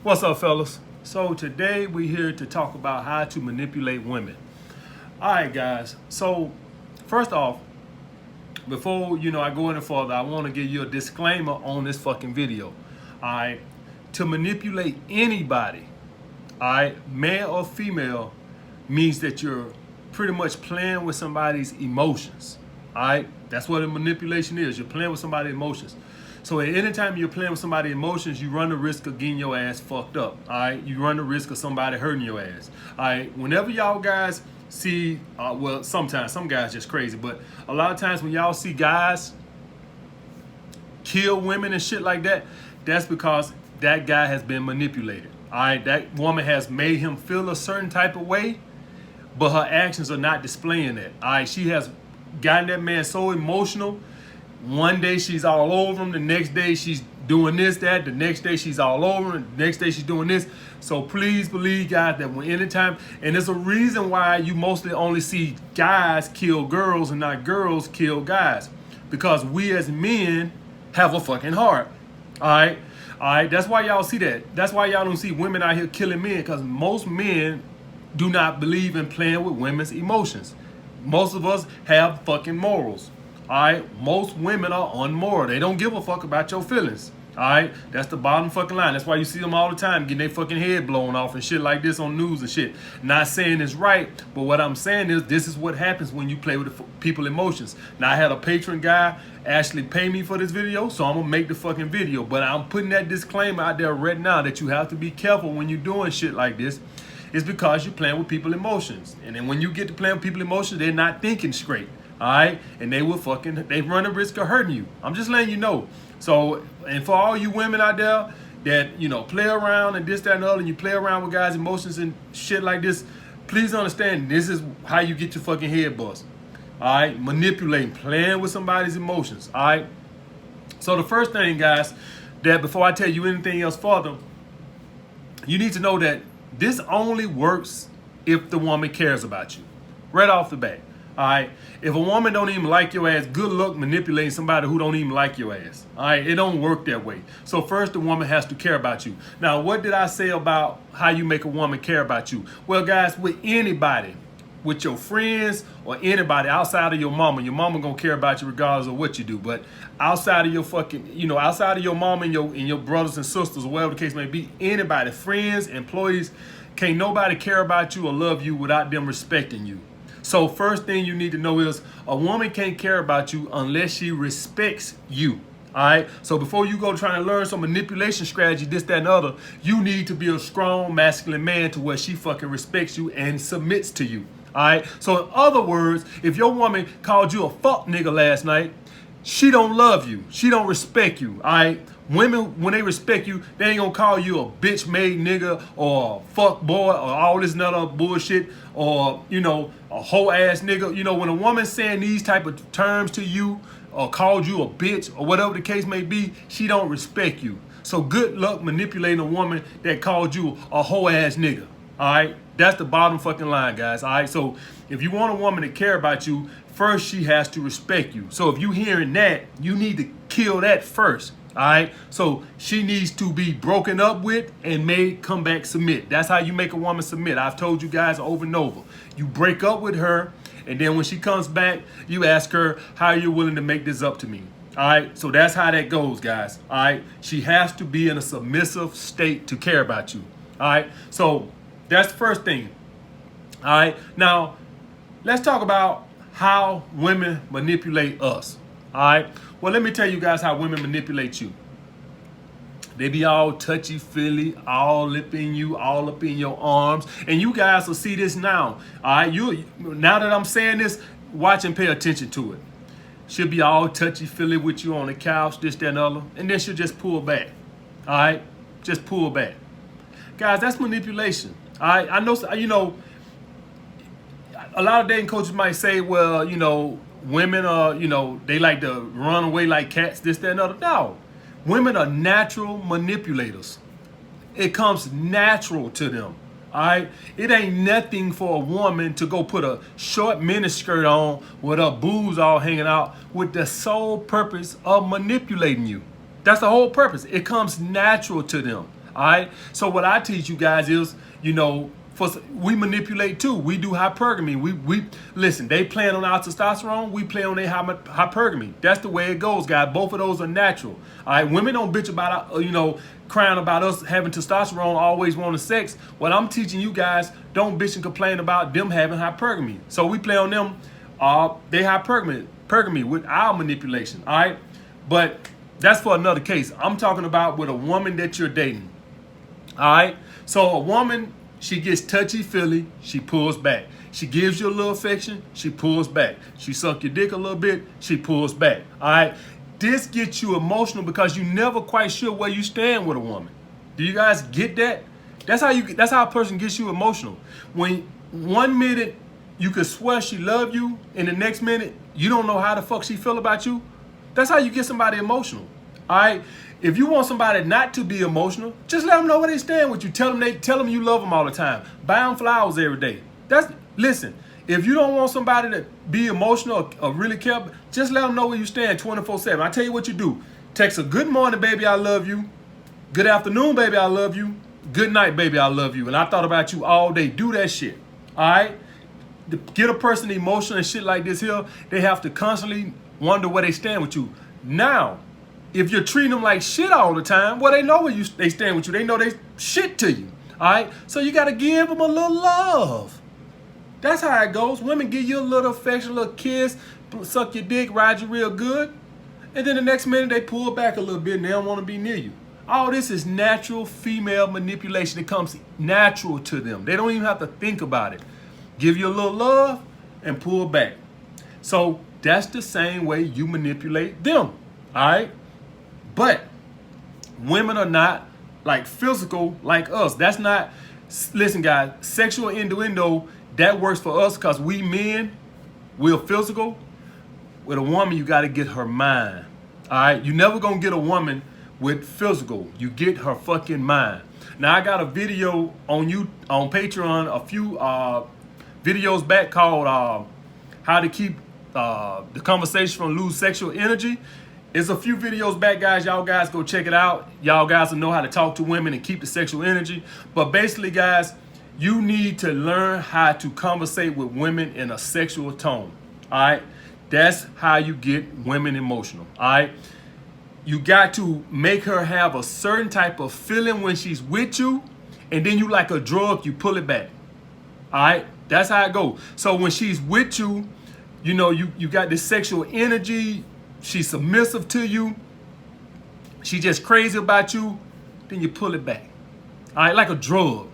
What's up, fellas? So today we're here to talk about how to manipulate women. All right, guys. So first off, before I go any further, I want to give you a disclaimer on this fucking video. All right, to manipulate anybody, all right, male or female, means that you're pretty much playing with somebody's emotions. All right, that's what a manipulation is. You're playing with somebody's emotions. So at any time you're playing with somebody's emotions, you run the risk of getting your ass fucked up. All right, you run the risk of somebody hurting your ass. All right, whenever y'all guys see, well, sometimes some guys just crazy, but a lot of times when y'all see guys kill women and shit like that, that's because that guy has been manipulated. All right, that woman has made him feel a certain type of way, but her actions are not displaying that. All right, she has gotten that man so emotional. One day she's all over him, the next day she's doing this, that, the next day she's all over him, the next day she's doing this. So please believe, guys, that when anytime, and there's a reason why you mostly only see guys kill girls and not girls kill guys, because we as men have a fucking heart. All right, that's why y'all see that. That's why y'all don't see women out here killing men, because most men do not believe in playing with women's emotions. Most of us have fucking morals. All right, most women are unmoral. They don't give a fuck about your feelings. All right, that's the bottom fucking line. That's why you see them all the time getting their fucking head blown off and shit like this on news and shit. Not saying it's right, but what I'm saying is this is what happens when you play with the people's emotions. Now I had a patron guy actually pay me for this video, so I'm gonna make the fucking video. But I'm putting that disclaimer out there right now that you have to be careful when you're doing shit like this. It's because you're playing with people's emotions, and then when you get to playing with people's emotions, they're not thinking straight. All right, and they run the risk of hurting you. I'm just letting you know. So, and for all you women out there that play around and this, that, and the other, and you play around with guys' emotions and shit like this, please understand this is how you get your fucking head bust. All right, manipulating, playing with somebody's emotions. All right. So the first thing, guys, that before I tell you anything else further, you need to know that this only works if the woman cares about you, right off the bat. All right, if a woman don't even like your ass, good luck manipulating somebody who don't even like your ass. All right, it don't work that way. So first, the woman has to care about you. Now, what did I say about how you make a woman care about you? Well, guys, with anybody, with your friends or anybody outside of your mama gonna care about you regardless of what you do. But outside of your fucking, outside of your mom and your brothers and sisters, or whatever the case may be, anybody, friends, employees, can't nobody care about you or love you without them respecting you. So first thing you need to know is a woman can't care about you unless she respects you. All right. So before you go trying to learn some manipulation strategy, this, that, and other, you need to be a strong, masculine man to where she fucking respects you and submits to you. All right. So in other words, if your woman called you a fuck nigga last night, she don't love you. She don't respect you. All right. Women, when they respect you, they ain't gonna call you a bitch made nigga or a fuck boy or all this and other bullshit or a hoe ass nigga. When a woman's saying these type of terms to you or called you a bitch or whatever the case may be, she don't respect you. So good luck manipulating a woman that called you a hoe ass nigga. All right, that's the bottom fucking line, guys. All right, so if you want a woman to care about you, first she has to respect you. So if you hearing that, you need to kill that first. All right, so she needs to be broken up with and made come back submit. That's how you make a woman submit. I've told you guys over and over. You break up with her, and then when she comes back, you ask her how you're willing to make this up to me. All right, so that's how that goes, guys. All right, she has to be in a submissive state to care about you. All right, so that's the first thing. All right, now let's talk about how women manipulate us. All right, well, let me tell you guys how women manipulate you. They be all touchy-feely, all up in you, all up in your arms. And you guys will see this now. All right, now that I'm saying this, watch and pay attention to it. She'll be all touchy-feely with you on the couch, this, that, and other. And then she'll just pull back. All right, just pull back. Guys, that's manipulation. All right, I know, a lot of dating coaches might say, well, women are, they like to run away like cats, this, that, and other. No. Women are natural manipulators. It comes natural to them. All right? It ain't nothing for a woman to go put a short miniskirt on with her boobs all hanging out with the sole purpose of manipulating you. That's the whole purpose. It comes natural to them. All right. So what I teach you guys is, we manipulate too. We do hypergamy. We listen. They playing on our testosterone. We play on their hypergamy. That's the way it goes, guys. Both of those are natural. All right. Women don't bitch about crying about us having testosterone, always wanting sex. What I'm teaching you guys, don't bitch and complain about them having hypergamy. So we play on them. They hypergamy with our manipulation. All right. But that's for another case. I'm talking about with a woman that you're dating. All right. So a woman, she gets touchy-feely, she pulls back. She gives you a little affection, she pulls back. She suck your dick a little bit, she pulls back. All right. This gets you emotional because you never quite sure where you stand with a woman. Do you guys get that? That's how a person gets you emotional. When 1 minute you could swear she love you, and the next minute you don't know how the fuck she feel about you. That's how you get somebody emotional. All right. If you want somebody not to be emotional, just let them know where they stand with you. Tell them you love them all the time. Buy them flowers every day. Listen. If you don't want somebody to be emotional or really care, just let them know where you stand 24/7. I tell you what you do. Text a good morning, baby, I love you. Good afternoon, baby, I love you. Good night, baby, I love you. And I thought about you all day. Do that shit. All right. To get a person emotional and shit like this here, they have to constantly wonder where they stand with you. Now, if you're treating them like shit all the time, well, they know where they stand with you. They know they shit to you. All right. So you got to give them a little love. That's how it goes. Women give you a little affection, a little kiss, suck your dick, ride you real good. And then the next minute they pull back a little bit and they don't want to be near you. All this is natural female manipulation. It comes natural to them. They don't even have to think about it. Give you a little love and pull back. So that's the same way you manipulate them. All right. But women are not like physical like us. That's not, listen guys, sexual innuendo, that works for us because we men, we're physical. With a woman, you got to get her mind. All right. You never going to get a woman with physical. You get her fucking mind. Now I got a video on Patreon, a few videos back called how to keep the conversation from lose sexual energy. It's a few videos back, guys. Y'all guys go check it out. Y'all guys will know how to talk to women and keep the sexual energy. But basically, guys, you need to learn how to conversate with women in a sexual tone. All right. That's how you get women emotional. All right. You got to make her have a certain type of feeling when she's with you. And then you like a drug, you pull it back. All right. That's how it goes. So when she's with you, you got this sexual energy. She's submissive to you. She just crazy about you. Then you pull it back. All right, like a drug.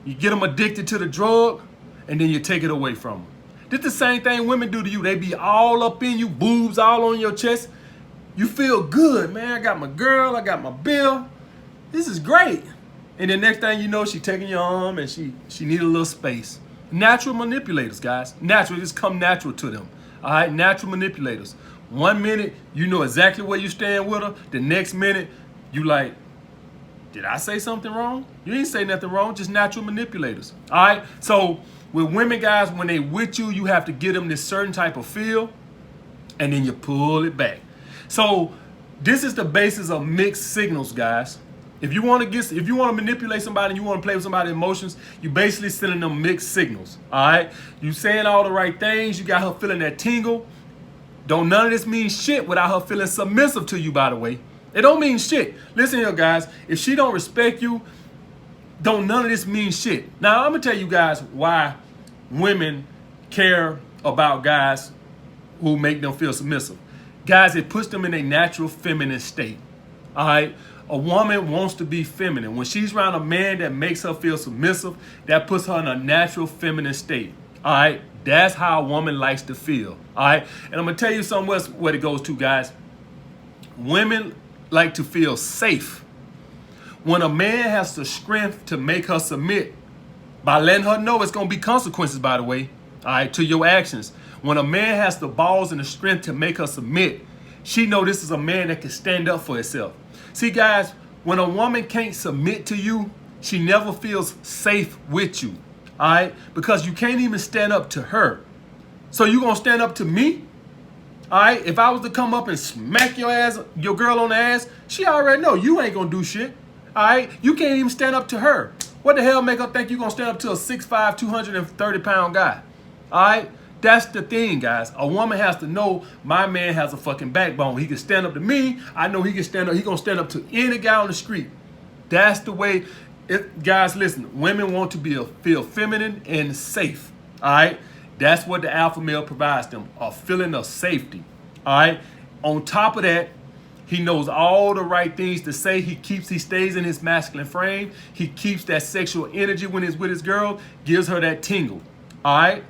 You get them addicted to the drug, and then you take it away from them. This the same thing women do to you. They be all up in you, boobs all on your chest. You feel good, man. I got my girl. I got my bill. This is great. And the next thing you know, she taking your arm, and she need a little space. Natural manipulators, guys. Natural, just come natural to them. All right, natural manipulators. 1 minute, you know exactly where you stand with her. The next minute, you like, did I say something wrong? You ain't say nothing wrong, just natural manipulators. All right? So with women, guys, when they with you, you have to give them this certain type of feel, and then you pull it back. So this is the basis of mixed signals, guys. If you want to manipulate somebody and you want to play with somebody's emotions, you basically sending them mixed signals. All right? You saying all the right things. You got her feeling that tingle. Don't none of this mean shit without her feeling submissive to you, by the way. It don't mean shit. Listen here, guys. If she don't respect you, don't none of this mean shit. Now, I'm going to tell you guys why women care about guys who make them feel submissive. Guys, it puts them in a natural feminine state. All right? A woman wants to be feminine. When she's around a man that makes her feel submissive, that puts her in a natural feminine state. All right? That's how a woman likes to feel. All right? And I'm going to tell you something else what it goes to, guys. Women like to feel safe. When a man has the strength to make her submit, by letting her know it's going to be consequences, by the way, all right, to your actions. When a man has the balls and the strength to make her submit, she know this is a man that can stand up for herself. See, guys, when a woman can't submit to you, she never feels safe with you. All right? Because you can't even stand up to her. So you going to stand up to me? All right? If I was to come up and smack your girl on the ass, she already know you ain't going to do shit. All right? You can't even stand up to her. What the hell make her think you're going to stand up to a 6'5", 230-pound guy? All right? That's the thing, guys. A woman has to know my man has a fucking backbone. He can stand up to me. I know he can stand up. He going to stand up to any guy on the street. That's the way. Guys, listen. Women want to feel feminine and safe. All right? That's what the alpha male provides them. A feeling of safety. All right? On top of that, he knows all the right things to say. He stays in his masculine frame. He keeps that sexual energy when he's with his girl. Gives her that tingle. All right?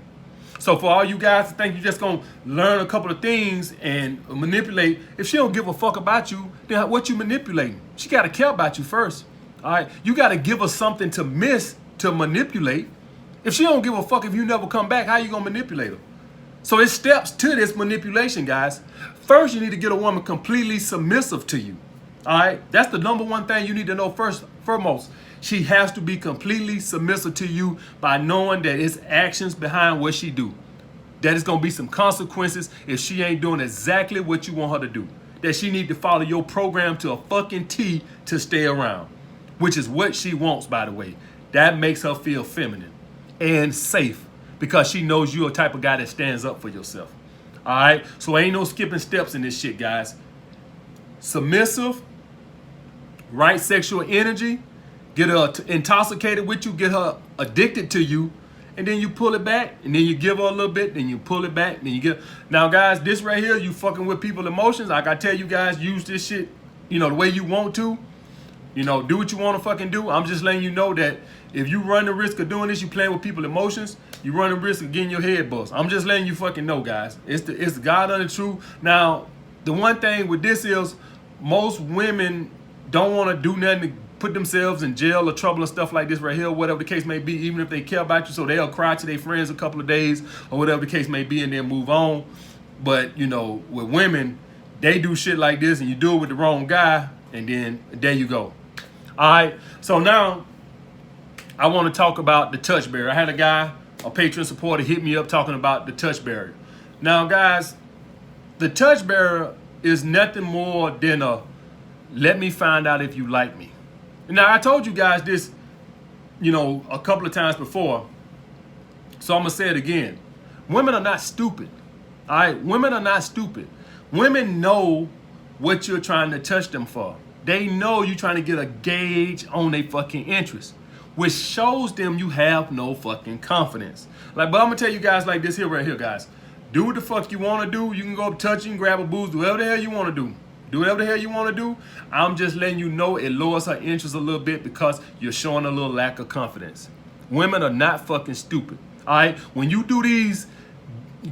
So for all you guys to think you're just going to learn a couple of things and manipulate, if she don't give a fuck about you, then what you manipulating? She got to care about you first. All right? You got to give her something to miss to manipulate. If she don't give a fuck if you never come back, how you going to manipulate her? So it's steps to this manipulation, guys. First, you need to get a woman completely submissive to you. All right? That's the number one thing you need to know foremost. She has to be completely submissive to you by knowing that it's actions behind what she do. That is going to be some consequences if she ain't doing exactly what you want her to do. That she need to follow your program to a fucking T to stay around. Which is what she wants, by the way. That makes her feel feminine and safe because she knows you're a type of guy that stands up for yourself. All right? So ain't no skipping steps in this shit, guys. Submissive, right sexual energy, get her intoxicated with you, get her addicted to you, and then you pull it back, and then you give her a little bit, then you pull it back, then you give. Now, guys, this right here, you fucking with people's emotions. Like I tell you guys, use this shit, the way you want to. Do what you want to fucking do. I'm just letting you know that if you run the risk of doing this, you playing with people's emotions, you run the risk of getting your head bust. I'm just letting you fucking know, guys. It's the God on the truth. Now, the one thing with this is most women don't want to do nothing to put themselves in jail or trouble and stuff like this right here, whatever the case may be, even if they care about you, so they'll cry to their friends a couple of days or whatever the case may be and then move on. But, with women, they do shit like this and you do it with the wrong guy and then there you go. All right, so now I want to talk about the touch barrier. I had a guy, a Patreon supporter, hit me up talking about the touch barrier. Now, guys, the touch barrier is nothing more than let me find out if you like me. Now, I told you guys this, a couple of times before, so I'm going to say it again. Women are not stupid, all right? Women are not stupid. Women know what you're trying to touch them for. They know you're trying to get a gauge on their fucking interest, which shows them you have no fucking confidence. But I'm going to tell you guys like this right here, guys. Do what the fuck you want to do. You can go up touch, you can grab a booze, do whatever the hell you want to do. Do whatever the hell you want to do. I'm just letting you know it lowers her interest a little bit because you're showing a little lack of confidence. Women are not fucking stupid. All right? When you do these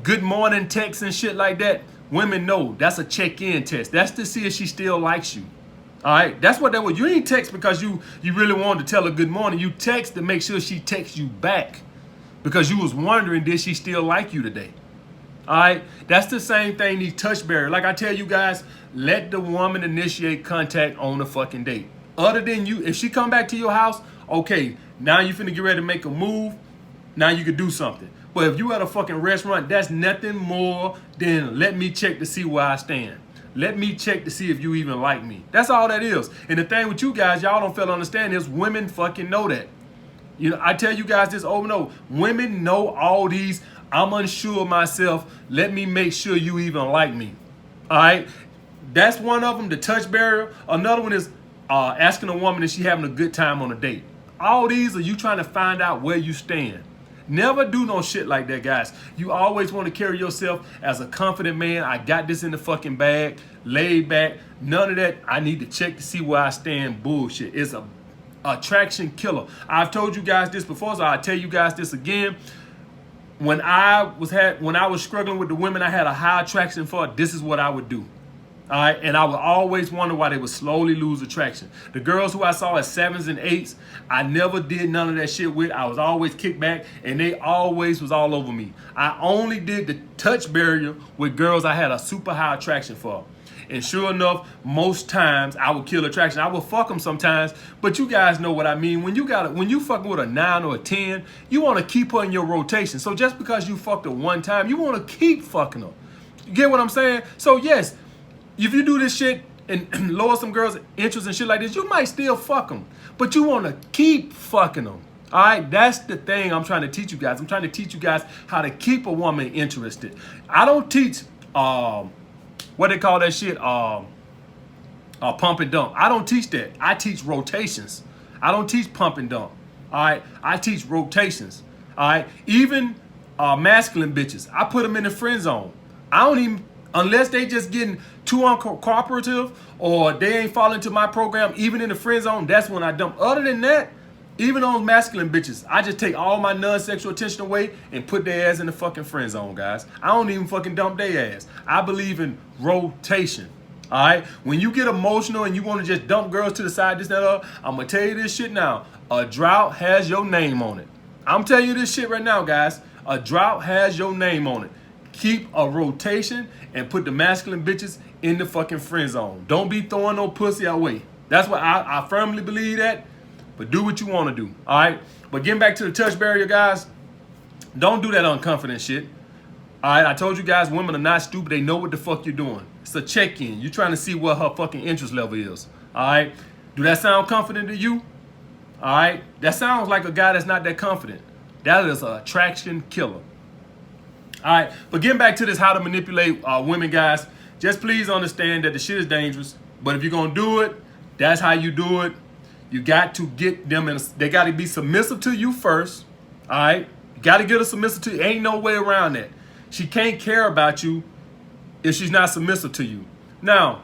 good morning texts and shit like that, women know that's a check-in test. That's to see if she still likes you. All right, that's what that was. You ain't text because you really wanted to tell her good morning. You text to make sure she texts you back because you was wondering, did she still like you today? All right, that's the same thing, these touch barriers. Like I tell you guys, let the woman initiate contact on the fucking date. Other than you, if she come back to your house, okay, now you finna get ready to make a move. Now you could do something. But if you at a fucking restaurant, that's nothing more than let me check to see where I stand. Let me check to see if you even like me. That's all that is. And the thing with you guys, y'all don't fail to understand is women fucking know that. I tell you guys this over and over. Women know all these, I'm unsure of myself. Let me make sure you even like me. All right? That's one of them, the touch barrier. Another one is asking a woman if she having a good time on a date. All these are you trying to find out where you stand. Never do no shit like that, guys. You always want to carry yourself as a confident man. I got this in the fucking bag, laid back. None of that, I need to check to see where I stand bullshit. It's a attraction killer. I've told you guys this before, so I'll tell you guys this again. When I was struggling with the women I had a high attraction for, this is what I would do. All right, and I would always wonder why they would slowly lose attraction. The girls who I saw at 7s and 8s, I never did none of that shit with. I was always kicked back, and they always was all over me. I only did the touch barrier with girls I had a super high attraction for. And sure enough, most times I would kill attraction. I would fuck them sometimes, but you guys know what I mean. When you fucking with a 9 or a 10, you want to keep her in your rotation. So just because you fucked her one time, you want to keep fucking her. You get what I'm saying? So yes, if you do this shit and lower some girls' interest and shit like this, you might still fuck them, but you want to keep fucking them. All right, that's the thing I'm trying to teach you guys. I'm trying to teach you guys how to keep a woman interested. I don't teach what they call that shit, pump and dump. I don't teach that. I teach rotations. I don't teach pump and dump. All right, I teach rotations. All right, even masculine bitches, I put them in the friend zone. I don't even, unless they just getting too uncooperative or they ain't falling into my program, even in the friend zone, that's when I dump. Other than that, even those masculine bitches, I just take all my non-sexual attention away and put their ass in the fucking friend zone, guys. I don't even fucking dump their ass. I believe in rotation. All right? When you get emotional and you want to just dump girls to the side, this, that, other, I'm going to tell you this shit now. A drought has your name on it. I'm telling you this shit right now, guys. A drought has your name on it. Keep a rotation and put the masculine bitches in the fucking friend zone. Don't be throwing no pussy away. That's what I firmly believe that. But do what you want to do, all right? But getting back to the touch barrier, guys, don't do that unconfident shit. All right, I told you guys, women are not stupid. They know what the fuck you're doing. It's a check-in. You're trying to see what her fucking interest level is, all right? Do that sound confident to you? All right? That sounds like a guy that's not that confident. That is an attraction killer. All right, but getting back to this, how to manipulate women, guys, just please understand that the shit is dangerous. But if you're going to do it, that's how you do it. You got to get them in, they got to be submissive to you first, all right? You got to get her submissive to you. Ain't no way around that. She can't care about you if she's not submissive to you. Now,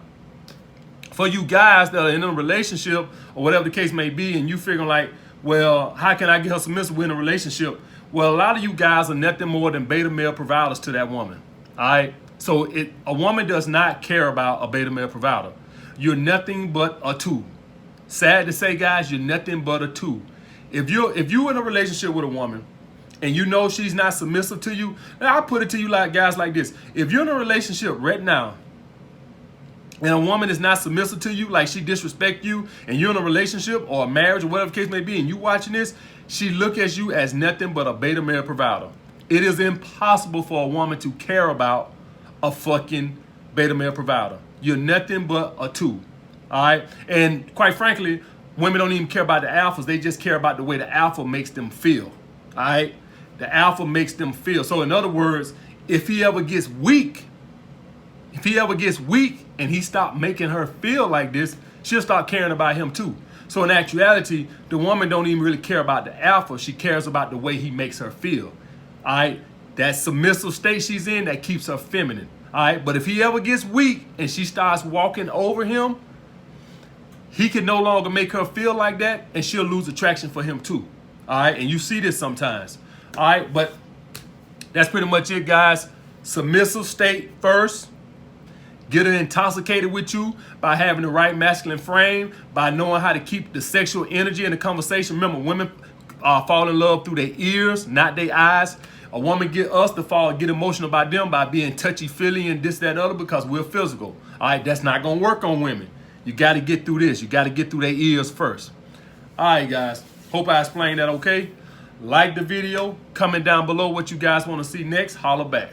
for you guys that are in a relationship or whatever the case may be, and you figuring like, well, how can I get her submissive in a relationship? Well, a lot of you guys are nothing more than beta male providers to that woman, all right? So a woman does not care about a beta male provider. You're nothing but a tool. Sad to say, guys, you're nothing but a tool. If you're in a relationship with a woman and you know she's not submissive to you, now I put it to you like guys like this. If you're in a relationship right now and a woman is not submissive to you, like she disrespect you, and you're in a relationship or a marriage or whatever the case may be, and you watching this, she look at you as nothing but a beta male provider. It is impossible for a woman to care about a fucking beta male provider. You're nothing but a tool. All right, and quite frankly, women don't even care about the alphas. They just care about the way the alpha makes them feel. All right, the alpha makes them feel. So in other words, if he ever gets weak, and he stop making her feel like this, she'll start caring about him too. So in actuality, the woman don't even really care about the alpha. She cares about the way he makes her feel. All right, that submissive state she's in, that keeps her feminine. All right, but if he ever gets weak and she starts walking over him, he can no longer make her feel like that, and she'll lose attraction for him too. All right, and you see this sometimes. All right, but that's pretty much it, guys. Submissive state first. Get her intoxicated with you by having the right masculine frame, by knowing how to keep the sexual energy in the conversation. Remember, women fall in love through their ears, not their eyes. A woman get us to get emotional about them by being touchy-feely and this, that, and other because we're physical. All right, that's not going to work on women. You got to get through this. You got to get through their ears first. All right, guys. Hope I explained that okay. Like the video. Comment down below what you guys want to see next. Holla back.